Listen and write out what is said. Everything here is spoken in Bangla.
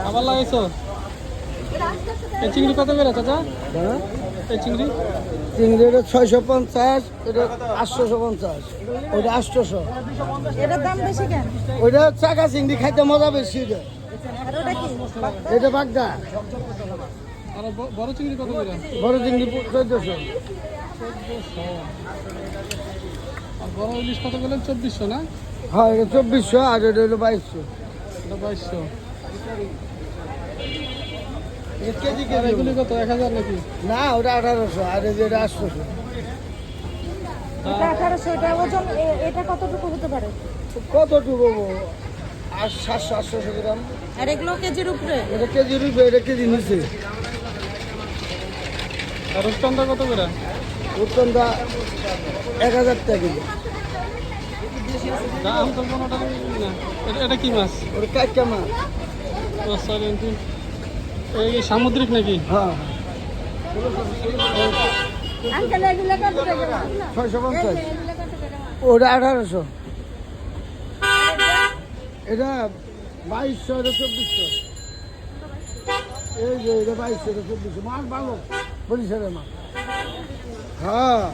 আবার লাগাইছো? এই চিংড়ি কত করে চাচা? হ্যাঁ এই চিংড়ি চিংড়ি এটা 650, এটা 850, ওইটা 800। এটার দাম বেশি কেন? ওইটা চাকা চিংড়ি খাইতে মজা বেশি। এটা আর ওটা কি? এটা বাগদা। আর বড় চিংড়ি কত করে? বড় চিংড়ি 1400। আর বড় ইলিশ কত বললেন? 2400 না? হ্যাঁ এটা 2400, আর এটা হলো 2200। এটা 2200। কেজি আর এগুলি কত? 1000 নাকি? না, ওটা 1800, আর এটা 800। এটা 1800, এটা ওজন এটা কতটুকু হতে পারে? কতটুকু? 700-800 গ্রাম। আর এগুলো কেজির উপরে? এটা কেজির উপরে, এটা কেজি নিচে। আর রূপচন্দা কত করে? রূপচন্দা 1000 টাকা কেজি। দাম তো কোনোটা না। এটা কি মাছ? ওটা কাইকা মাছ। ও সরি, এই সামুদ্রিক নাকি? হ্যাঁ আঙ্কেল এগুলো কত টাকা? 650। ওটা 1800। এটা 2200, এটা 2400। এই যে এটা 2200, এটা 2400। মাছ ভালো, বরিশালের মাছ। হ্যাঁ